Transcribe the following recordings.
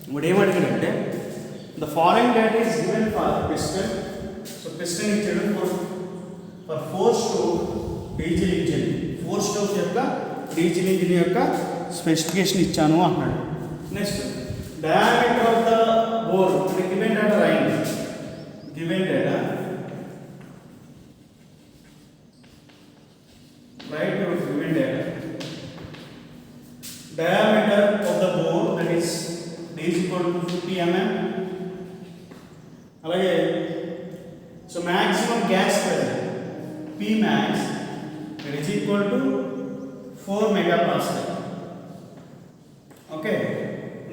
ఇప్పుడు ఏమడిగాడంటే the following data is given for piston. So piston ఇచ్చాడు for 4 stroke diesel engine. 4 stroke యొక్క diesel engine యొక్క specification ఇచ్చాను అన్నాడు. Next diameter of the bore అంటే గివెన్ డేటా రాయండి. Given data right given data diameter of the bore that is d is equal to 50 mm. అలాగే so maximum gas pressure P max that is equal to 4 megapascal. Okay,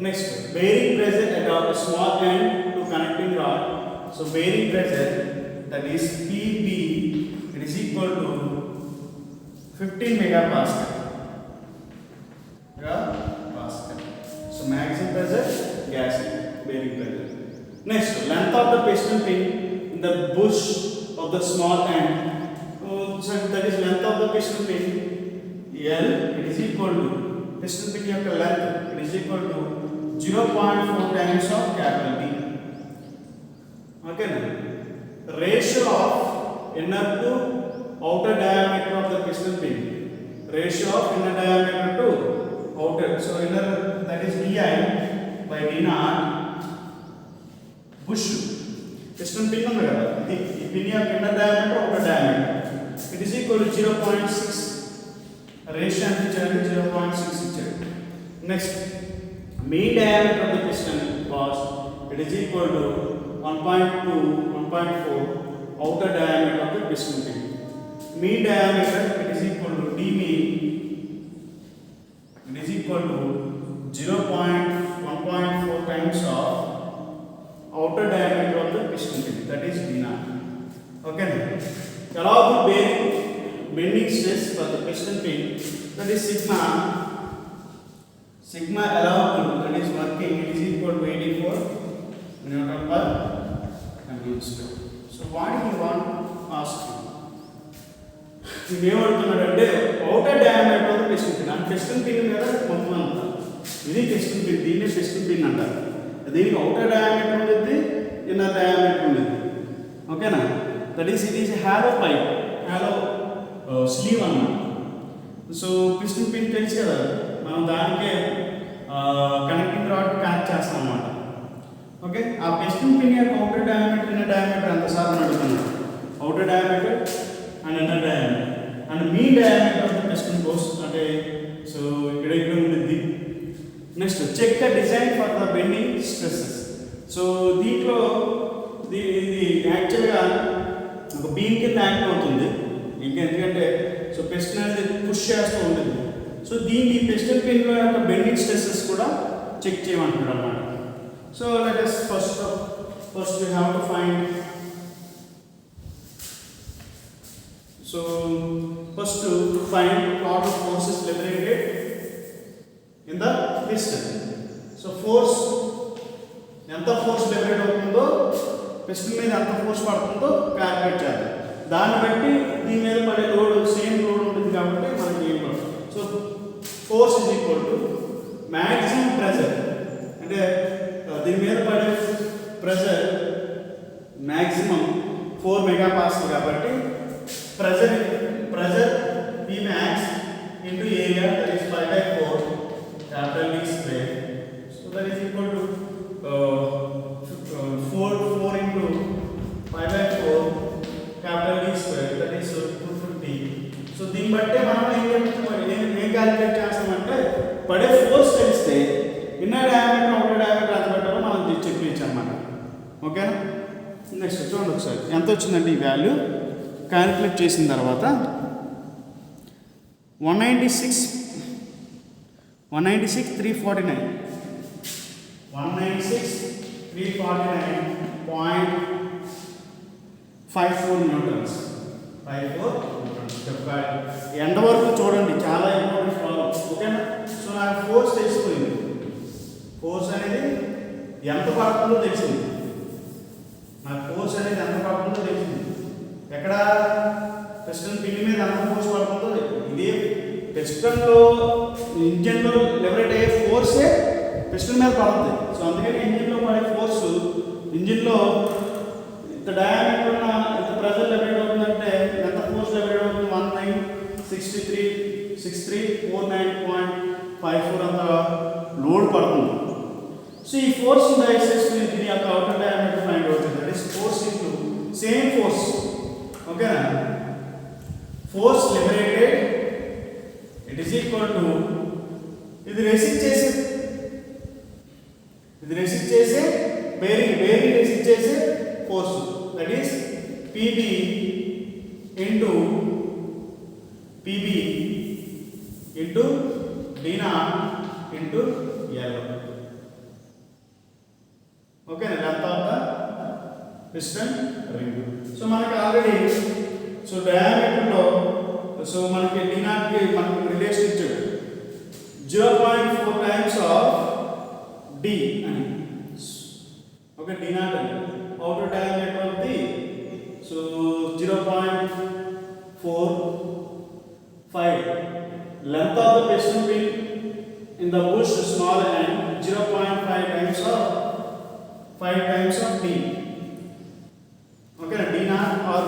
next bearing pressure at a small end to connecting rod. So bearing pressure that is PB it is equal to 15 megapascal. Pascal. So maximum pressure gas bearing pressure. Next length of the piston pin in the bush of the small end. So that is length of the piston pin L it is equal to piston pin యొక్క length it is equal to 0.4 times of capital D. Okay, ratio of inner to outer diameter of the piston pin. Ratio of inner diameter to outer. So inner that is di by d naught bush. Piston pin ఉంది కదా ఇది ఈ pin యొక్క inner diameter outer diameter it is equal to 0.6. Ratio ఎంత ఇచ్చాడు 0.6 ఇచ్చాడు. Next mean diameter of the piston was it is equal to 1.2 1.4 outer diameter of the piston pin. Mean diameter it is equal to d mean it is equal to 1.4 times of outer diameter of the piston pin that is d naught. Okay, allowable bearing bending stress for the piston pin that is sigma allowable that is working it is equal to 84 Newton per mm square. So what he want ask ఏమడుతున్నాడంటే outer diameter of piston pin. అంటే piston pin మీద మొత్తం అంతా ఇది piston pin, దీన్ని piston pin అంటారు. దీనికి outer diameter ఉంటుంది, ఇన్నర్ డయామీటర్ ఉంటుంది. ఓకేనా? That is it is hollow pipe, hollow sleeve అన్నమాట. సో పిస్టన్ పిన్ తెలుసు కదా, మనం దానికే కనెక్టింగ్ రాడ్ కనెక్ట్ చేస్తాం అన్నమాట. ఓకే, ఆ పిస్టన్ పిన్ యొక్క అవుటర్ డయామీటర్ ఇన్నర్ డయామీటర్ ఎంత సార్ అని అడుగుతున్నాడు. Outer diameter and inner diameter and mean diameter of the piston post అంటే సో ఇక్కడ ఉంటుంది. Next check the design for the bending stresses. So దీంట్లో ఇది యాక్చువల్గా ఒక బీమ్ కింద యాక్ట్ అవుతుంది. ఇంకా ఎందుకంటే సో పిస్టన్ అనేది పుష్ చేస్తూ ఉంటుంది. సో దీన్ని పిస్టన్ పిన్లో యొక్క బెండింగ్ స్ట్రెసెస్ కూడా చెక్ చేయమంటున్నాడు అన్నమాట. So let us first we have to find. So first to find what forces liberated in the piston. So force ఎంత ఫోర్స్ లిబరేట్ అవుతుందో పిస్టన్ మీద ఎంత ఫోర్స్ పడుతుందో క్యాలిక్యులేట్ చేయాలి. దాన్ని బట్టి దీని మీద పడే లోడ్ సేమ్ లోడ్ ఉంటుంది కాబట్టి మనకి ఏం పడుతుంది. So force is equal to maximum pressure, అంటే దీని మీద పడే ప్రెషర్ మ్యాక్సిమం 4 megapascal కాబట్టి pressure P max into area that is 5/4 capital D square. So that is equal to 4 into 5/4 capital D square that is 250. So దీన్ని బట్టే మనం ఏం calculate చేస్తామంటే పడే ఫోర్స్ తెలిస్తే ఇన్నర్ డయామీటర్ అవుటర్ డయామీటర్ ఎంత పెట్టాలో మనం చెప్పచ్చు అన్నమాట. ఓకేనా? నెక్స్ట్ చూడండి ఒకసారి ఎంత వచ్చిందంటే ఈ వాల్యూ క్యాలిక్యులేట్ చేసిన తర్వాత 196,349 196,349.54 న్యూటన్స్. 54 న్యూటన్స్ చెప్పాలి. ఎండ వరకు చూడండి, చాలా ఇంపార్టెంట్ ప్రాబ్లం. ఓకేనా? సో నాకు ఫోర్స్ తెలిసిపోయింది. ఫోర్స్ అనేది ఎంత పడుతుందో తెలిసింది. నాకు ఫోర్స్ అనేది ఎంత పడుతుందో తెలిసింది. ఎక్కడ పిస్టన్ పిన్ మీద ఎంత ఫోర్స్ పడుతుందో ఇదే పిస్టన్లో ఇంజన్లో లిబరేట్ అయ్యే ఫోర్సే పిస్టన్ మీద పడుతుంది. సో అందుకని ఇంజిన్లో పడే ఫోర్స్, ఇంజిన్లో ఇంత డయామీటర్ ఉన్న ఇంత ప్రెజర్ లెవరేట్ అవుతుందంటే ఎంత ఫోర్స్ లెవరేట్ అవుతుంది? 196349.54 అంత లోడ్ పడుతుంది. సో ఈ ఫోర్స్ డైస్ చేసుకుని దీని యొక్క అవుటర్ డయామీటర్ ఫైండ్ అవుతుంది. That is force into same force. ఓకేనా? Force liberated it is equal to ఇది రెసిస్ట్ చేసే బేరింగ్ రెసిస్ట్ చేసే force, that is PB into D0 into L. ఓకేనా? Length of the piston ring. So మనకి already so డయామీటర్లో so మనకి D0 కి మనకి రిలేషన్ ఇచ్చాడు 0.4 టైమ్స్ ఆఫ్ D అని. ఓకే, D0 అని outer diameter of the so 0.45 length of the piston pin in the bush small end 0.5 times of 5 times of D. Okay, D0 or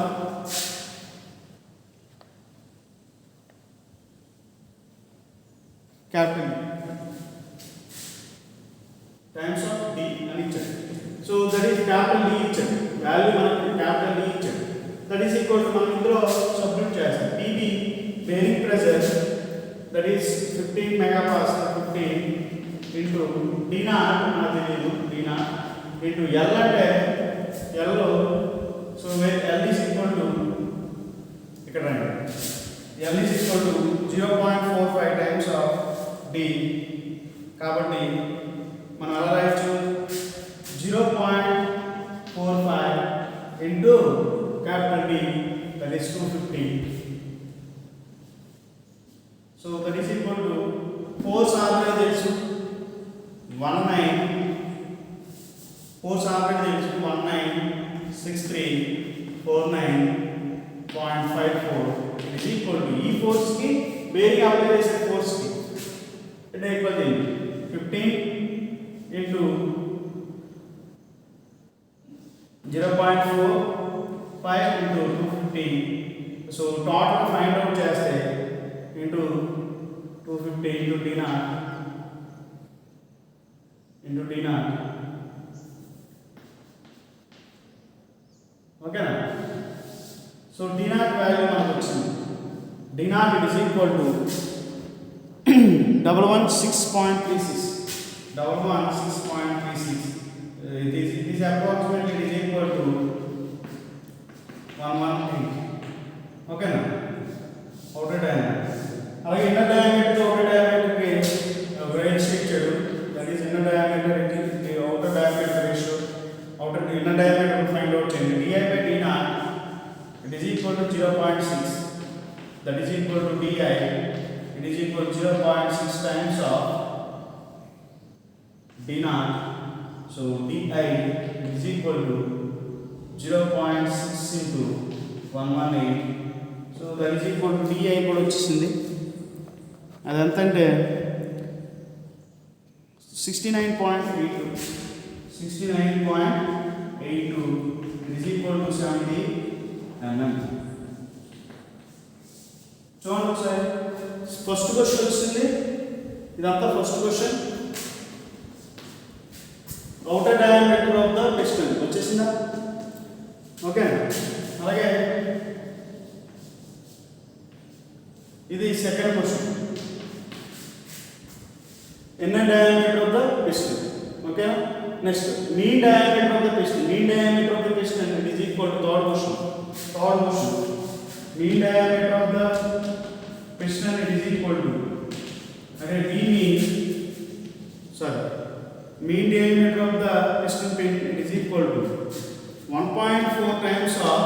capital times of D and each. So that is capital D each. Value మనకి capital D each. That is equal to మనం ఇందులో substitute చేస్తాం. PB bearing pressure that is 15 megapascal 15 into D0 అది లేదు D0 into L అంటే L so where L is equal to ఇక్కడ రండి L is equal to 0.45 times of D కాబట్టి మనం ఎలా రాయొచ్చు 0.45 into capital D that is 250. So that is equal to force already తెలుసు 196349.54 is equal to ఈ force కి బేరింగ్ అప్లై చేసే ఫోర్స్ కి అంటే ఈక్వల్ చేయండి 15 into 0.45 into 250. So total find out చేస్తే into 250 into D0 ఓకేనా? సో D0 వాల్యూ మనకు వచ్చింది. D0 it is equal to 116.36 it is approximately it is equal to 118. ఓకేనా? outer diameter. అలాగే inner diameter outer diameter కి ratio ఇచ్చాడు. that is inner diameter the outer diameter ratio outer inner diameter find out చేయండి. di by d0 it is equal to 0.6 that is equal to di it is equal to 0.6 times of d0. So di is equal to 0.6 into 118. So that is equal to di కూడా వచ్చేసింది. అదంతా అంటే 69.82 is equal to 70 mm. చూడండి ఒకసారి first question వచ్చింది. ఇదంతా first question. outer diameter of the piston వచ్చేసిందా? Okay. అలాగే ఇది second question. inner diameter of the piston. Okay. Next mean diameter of the piston. mean diameter of the piston it is equal to third question. mean diameter of the piston it is equal to mean diameter of the piston pin it is equal to 1.4 times of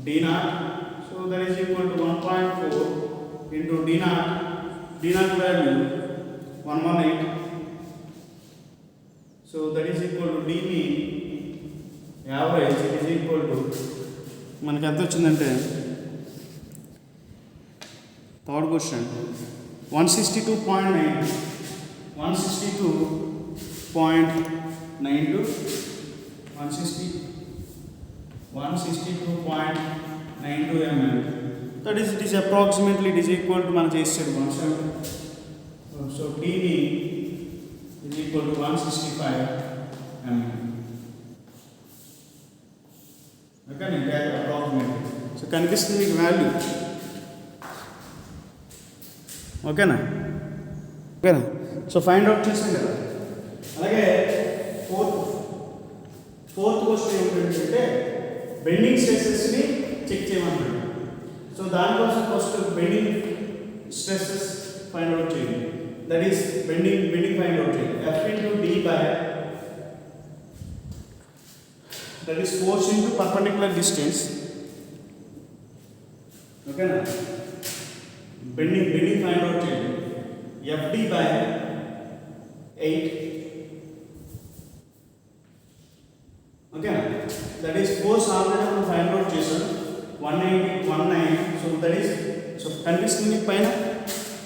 d0. So that is equal to 1.4 into d0 value 118. So that is equal to d mean average it is equal to మనకి ఎంత వచ్చిందంటే third question 162.9 162.92 162.92 mm. That is, it is approximately, it is equal to మన చేసాడు 170. So dv is equal to 165 mm. Okay, that approximately. So కనిపిస్తుంది మీకు value. ఓకేనా? So find out చేసాం కదా. అలాగే ఫోర్త్ క్వశ్చన్ ఏమిటంటే బెండింగ్ స్ట్రెసెస్ని చెక్ చేయమన్నాడు. సో దానికోసం first bending stresses find out చేయండి. That is bending find out చేయండి. F into D by that is force into perpendicular distance. ఓకేనా? బెండింగ్ ఫైండ్ అవుట్ చేయండి. FD by 8. ఓకేనా? దట్ ఈస్ ఫోర్స్ ఆల్రెడీ మనం find out చేసాం 180 so that is so కనిపిస్తుంది పైన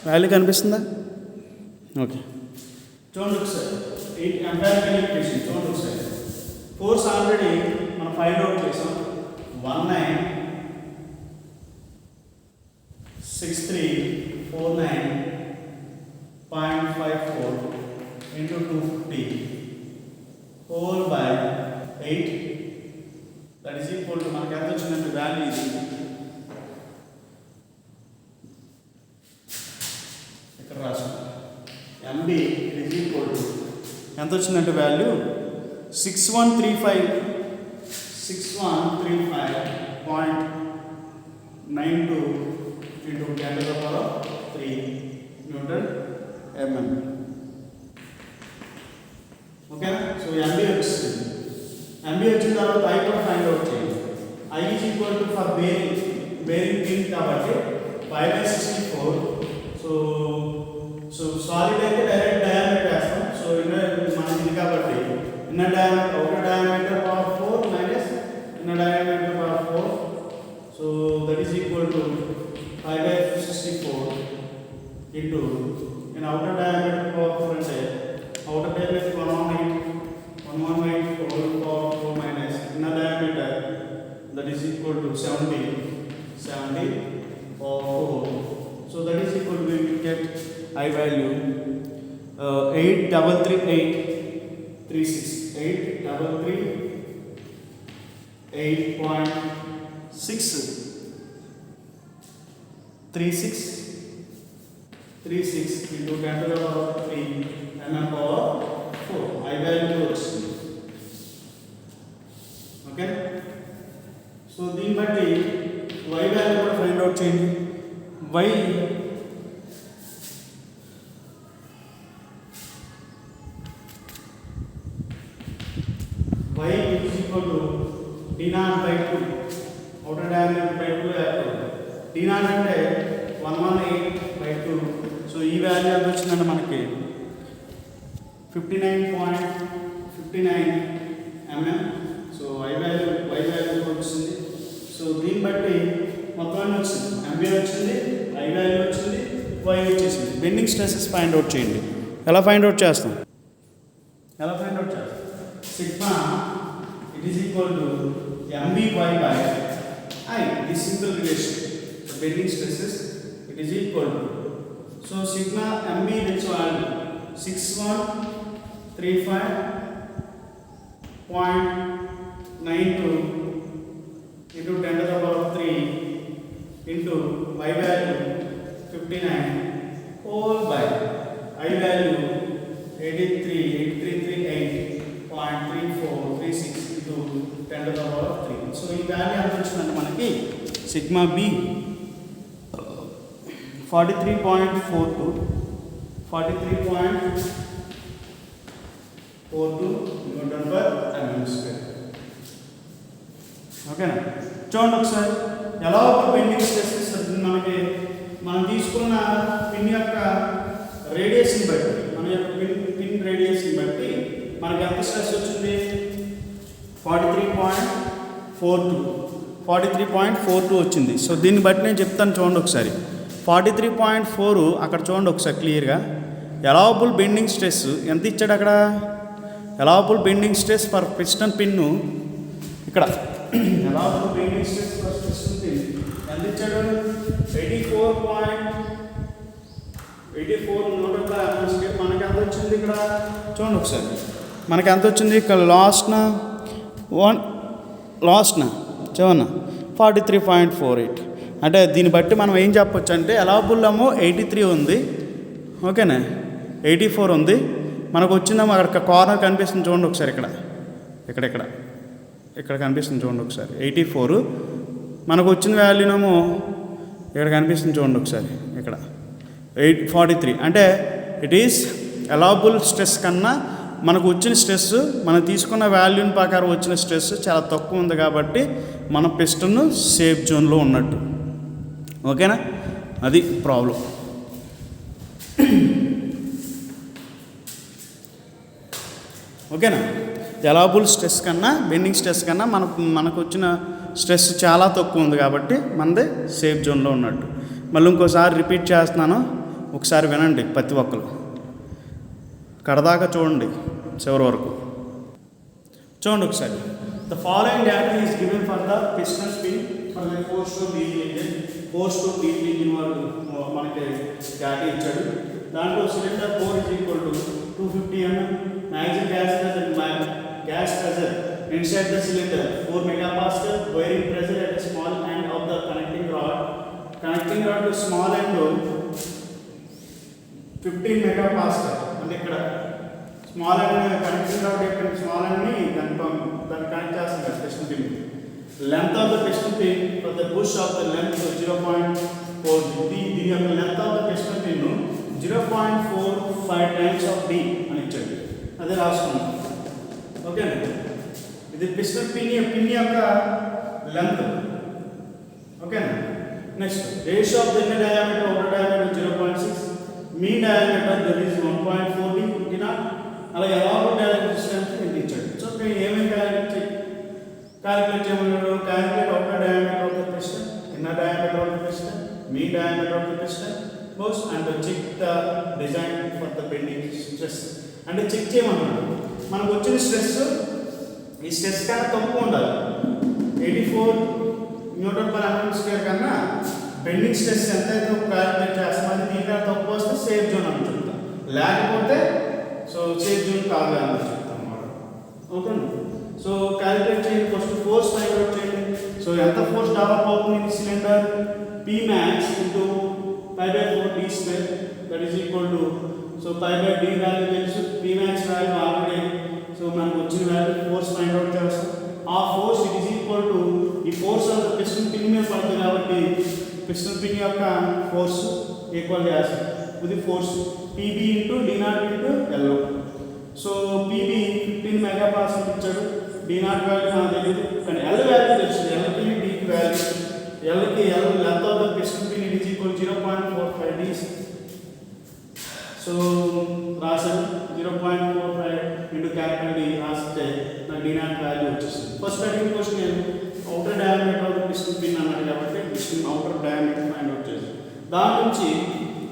value కనిపిస్తుందా? Okay, చూడండి ఒకసారి 8 ఎంపైరికల్ ఈక్వేషన్ చూడండి ఒకసారి. ఫోర్స్ ఆల్రెడీ మనం ఫైండ్ అవుట్ చేసాం 196349.54 into 250 whole by 8. That is equal to మనకి ఎంత వచ్చిందంటే వాల్యూ ఇది ఇక్కడ రాసాం. MB is equal to ఎంత వచ్చిందంటే value 6135.92 into 10 to the power of 3 Newton mm. ఓకేనా? సో MB వచ్చింది. MB వచ్చిన తర్వాత I కూడా ఫైండ్ అవుట్ చేయండి. I is equal to for bearing pin కాబట్టి 5/64. సో సాలిడ్ అయితే డైరెక్ట్ డయామీటర్ వేస్తాం. సో మనకి ఇది కాబట్టి inner diameter outer diameter power 4 minus inner diameter power 4. So that is equal to 5/64 into in outer diameter power 4 అంటే outer diameter 118 whole power 4 minus inner diameter that is equal to 70 power 4. So that is equal to, we will get I value 833.836 833.836 into 10 to the power 3 mm power 4. I value వచ్చింది. Okay, so దీన్ని బట్టి y value కూడా find out చేయండి. y is equal to d0/2 outer diameter by 2 d0 అంటే 118/2. So ఈ value ఎంత వచ్చిందంటే మనకి 59.59 mm. సో y వాల్యూ వచ్చింది. సో దీన్ని బట్టి మొత్తం అన్నీ వచ్చింది. MB వచ్చింది, I వాల్యూ వచ్చింది, y వచ్చేసింది. బెండింగ్ స్ట్రెసెస్ ఫైండ్ అవుట్ చేయండి. ఎలా ఫైండ్ అవుట్ చేస్తాం? Sigma it is equal to MBY by I. This simple relation. The bending stresses it is equal to. So sigma MB that's value 6135.92 into 10 to the power 3 into y value 59 whole by I value 8338.3436 into 10 to the power 3. So ఈ value ఎంత వచ్చిందంటే మనకి sigma B 43.42 newton per mm square. ఓకేనా? చూడండి ఒకసారి ఎలా ఒక bending stresses మనం తీసుకున్న పిన్ యొక్క రేడియస్ని బట్టి పిన్ రేడియస్ని బట్టి మనకి ఎంత స్ట్రెస్ వచ్చింది? 43.42 వచ్చింది. సో దీన్ని బట్టి నేను చెప్తాను చూడండి ఒకసారి. 43.4 అక్కడ చూడండి ఒకసారి క్లియర్గా. ఎలావబుల్ బెండింగ్ స్ట్రెస్ ఎంత ఇచ్చాడు అక్కడ? Allowable bending stress for piston pin ఇక్కడ allowable bending stress for piston pin ఎంత ఇచ్చాడు? 84 atmosphere. మనకి ఎంత వచ్చింది ఇక్కడ చూడండి ఒకసారి. మనకి ఎంత వచ్చింది ఇక్కడ? లాస్ట్న చూడన్నా 43.48. అంటే దీన్ని బట్టి మనం ఏం చెప్పొచ్చు అంటే ఎలాబుల్ ఏమో 83 ఉంది, ఓకేనా, 84 ఉంది. మనకు వచ్చిందేమో అక్కడ కార్నర్ కనిపిస్తుంది చూడండి ఒకసారి. ఇక్కడ కనిపిస్తుంది చూడండి ఒకసారి 84. మనకు వచ్చిన వాల్యూనేమో ఇక్కడ కనిపిస్తుంది చూడండి ఒకసారి, ఇక్కడ 43. అంటే ఇట్ ఈస్ అలౌబుల్ స్ట్రెస్ కన్నా మనకు వచ్చిన స్ట్రెస్, మనం తీసుకున్న వాల్యూని ప్రకారం వచ్చిన స్ట్రెస్ చాలా తక్కువ ఉంది కాబట్టి మన పిస్టన్ సేఫ్ జోన్లో ఉన్నట్టు. ఓకేనా, అది ప్రాబ్లం. ఓకేనా, ఎలాబుల్ స్ట్రెస్ కన్నా బెండింగ్ స్ట్రెస్ కన్నా మనకు వచ్చిన స్ట్రెస్ చాలా తక్కువ ఉంది కాబట్టి మనది సేఫ్ జోన్లో ఉన్నట్టు. మళ్ళీ ఇంకోసారి రిపీట్ చేస్తున్నాను, ఒకసారి వినండి ప్రతి ఒక్కరు, కడదాకా చూడండి చివరి వరకు చూడండి ఒకసారి. The following data is given for the piston spin for the 4-stroke diesel engine. 4-stroke diesel engine వాళ్ళు మనకి డేటా ఇచ్చాడు. దాంట్లో cylinder 4 is equal to 250 mm, maximum gas pressure inside the cylinder 4 megapascal, bearing pressure at the small end of the connecting rod to small end 15 megapascal. అంటే ఇక్కడ small end connecting rod ఇక్కడ small అండ్ని దాన్ని connect చేస్తాం కదా piston pin. Length of the piston pin for the push of the length 0.4. దీని యొక్క length of the piston pin 0.45 times of D అని ఇచ్చాడు, అదే రాసుకున్నాం. ఓకేనా, ఇది పిస్టన్ పిన్ యొక్క లెంత్. ఓకేనా, next ratio of the inner diameter outer diameter 0.6, mean diameter that is 1.4 D. అలాగే ఎలాబుల్ డయామీటర్ డిస్టెన్స్ ఎంత ఇచ్చాడు. సో ఏమేమి క్యాలిక్యులేట్ చేయమన్నాడు? Calculate outer diameter of the piston, inner diameter of the piston, me diameter of the piston both, and to check the design for the bending stress. అంటే check చేయమన్నాడు. మనకు వచ్చిన stress ఈ stress కన్నా తక్కువ ఉండాలి. 84 Nm/mm² కన్నా బెండింగ్ స్ట్రెస్ ఎంతైతే క్యాలిక్యులేట్ చేస్తామో అది దీనికన్నా తక్కువ వస్తే సేఫ్ జోన్ అని చెప్తాం, లేకపోతే సో సేఫ్ జోన్ కాదు అని చెప్తాం అన్నమాట. ఓకేనా, సో క్యాలిక్యులేట్ చేయండి. ఫస్ట్ ఫోర్స్ ఫైండ్ అవుట్ చేయండి. సో ఎంత ఫోర్స్ డెవలప్ అవుతుంది cylinder? Pmax into pi/4 d square, that is equal to, so pi/d value తెలుసు, Pmax వాల్యూ ఆల్రెడీ, సో మనకు వచ్చిన వాల్యూ ఫోర్స్ ఫైండ్ అవుట్ చేస్తాం. ఆ force it is equal to ఈ force of the piston pin మీద పడుతుంది కాబట్టి piston pin యొక్క ఫోర్స్ ఈక్వల్ చేస్తాం ఇది force Pb into d0 into L. So Pb 15 megapascal ఇచ్చాడు, d0 వాల్యూ నాకు తెలియదు కానీ L వాల్యూ తెలుసు. Lకి Dకి వాల్యూ, Lకి L length of the piston pin it is equal 0.45 d. So రాసాను 0.45 ఇంటూ క్యాపిటల్ D రాస్తే నాకు d0 వాల్యూ వచ్చేసింది. ఫస్ట్ అడిగిన క్వశ్చన్ నేను outer diameter of the piston pin అన్నాడు కాబట్టి piston outer diameter find out చేసాను. దాని నుంచి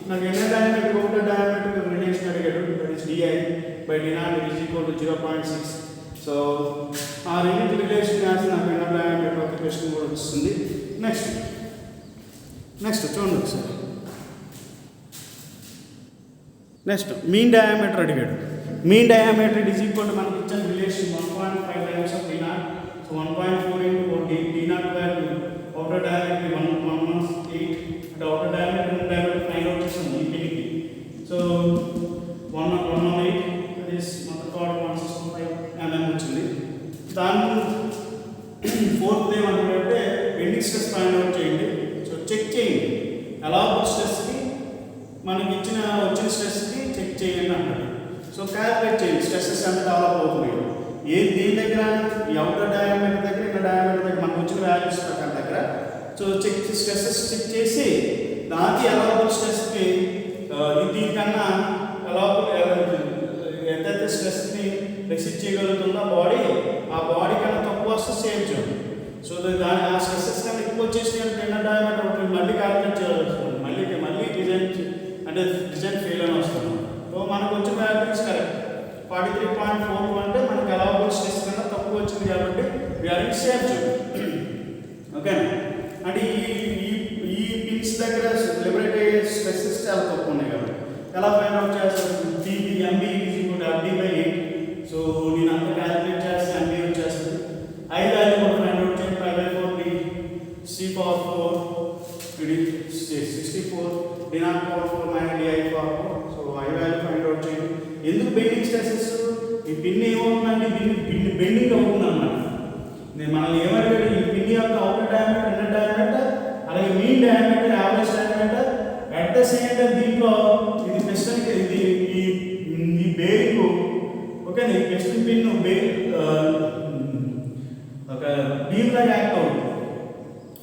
నాకు inner diameter outer diameter relation అడిగాడు, that is di/d0 is equal to 0.6. So ఆ రెండింటి రిలేషన్ రాసి నాకు inner diameter of the piston కూడా వస్తుంది. నెక్స్ట్ చూడండి ఒకసారి. నెక్స్ట్ మీన్ డయామీటర్ అడిగాడు. Mean diameter it is equal to మనకి ఇచ్చిన relation 1.5 times of d0. So 1.4 into d0 value outer diameter 118, అంటే అవుటర్ డయామీటర్ ఫైండ్ అవుట్ చేసాం ఈ పిన్కి. సో 118 దట్ ఈస్ మొత్తం 165 mm వచ్చింది. దాని ఫోర్త్ ఏమంటే బెండింగ్ స్ట్రెస్ ఫైండ్ అవుట్ చేయండి. సో చెక్ చేయండి ఎలాబుల్ స్ట్రెస్కి మనకి వచ్చిన స్ట్రెస్కి చెక్ చేయండి అన్నాడు. సో క్యాలిక్యులేట్ చేయండి స్ట్రెస్సెస్ ఎంత డెవలప్ అవుతున్నాయి. దీని దగ్గర ఈ అవుటర్ డయామీటర్ దగ్గర ఇన్నర్ డయామీటర్ దగ్గర మనకు వచ్చిన వాల్యూస్ ప్రకారం దగ్గర సో స్ట్రెస్సెస్ చెక్ చేసి దానికి ఎలాబుల్ స్ట్రెస్కి దీనికన్నా ఎలాబుల్ ఎంతైతే స్ట్రెస్ని రెసిస్ట్ చేయగలుగుతుందో బాడీ, ఆ బాడీ కన్నా తక్కువ వస్తే సేవ్ చేయండి. సో దాని ఆ స్ట్రెస్సెస్ కన్నా ఎక్కువ వచ్చేసి ఇన్నర్ డయామీటర్ మళ్ళీ క్యాలిక్యులేట్ చేయాల్సి వస్తుంది, మళ్ళీ డిజైన్ అంటే డిజైన్ ఫెయిల్ అని వస్తుంది. మనకు వచ్చిన వాల్యూస్ కరెక్ట్. 43.42 అంటే మనకి అలవబుల్ స్ట్రెస్ కన్నా తక్కువ వచ్చింది కాబట్టి వీఆర్ ఇన్ సేఫ్ జోన్. ఓకేనా? అంటే ఈ పిన్స్ దగ్గర లిబరేట్ అయ్యే స్ట్రెసెస్ చాలా తక్కువ ఉన్నాయి కాబట్టి ఎలా ఫైండ్ అవుట్ చేస్తాను? MB FD/8. సో నేను అంతా క్యాలిక్యులేట్ చేస్తే MB వచ్చేస్తుంది. I వాల్యూ కూడా ఫైండ్ అవుట్ చేయండి. 5/4 C/4 ఇది 64 D0/4 -DI/4. So I value find out చేయండి. ఎందుకు బెండింగ్ స్ట్రెసెస్? ఈ పిన్ ఏమవుతుందంటే పిన్ బెండింగ్ అవుతుంది అన్నమాట. నేను మనల్ని ఏమంటాడు, ఈ పిన్ యొక్క అవుటర్ డయామీటర్, ఇన్నర్ డయామీటర్, అలాగే mean diameter, average diameter, at the same time దీంట్లో ఇది పిస్టన్ ఇది ఈ బేరింగ్. ఓకేనా? ఈ పిస్టన్ పిన్ ఒక బీమ్ లాగా యాక్ట్ అవుతుంది.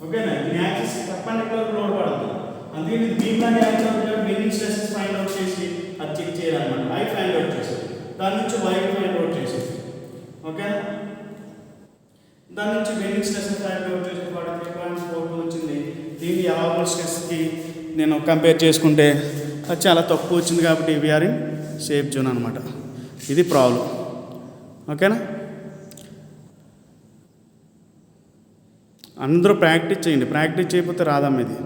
ఓకేనా? దీని యాక్సిస్ పర్పెండిక్యులర్ లోడ్ పడుతుంది, అందుకే ఇది బీమ్ లాగా యాక్ట్ అవుతుంది. బెండింగ్ స్ట్రెసెస్ ఫైండ్ అవుట్ చేసి అది చెక్ చేయాలన్నమాట. I ఫైండ్ అవుట్ చేసేది, దాని నుంచి Y ఫైండ్ అవుట్ చేసేది. ఓకేనా? దాని నుంచి బెండింగ్ స్ట్రెస్ ఫైండ్ అవుట్ చేసి 43.42 వచ్చింది. దీన్ని అలవబుల్ స్ట్రెస్కి నేను కంపేర్ చేసుకుంటే అది చాలా తక్కువ వచ్చింది కాబట్టి వీఆర్ ఇన్ సేఫ్ జోన్ అనమాట. ఇది ప్రాబ్లం. ఓకేనా? అందరూ ప్రాక్టీస్ చేయండి, ప్రాక్టీస్ చేయకపోతే రాదమ్మ ఇది.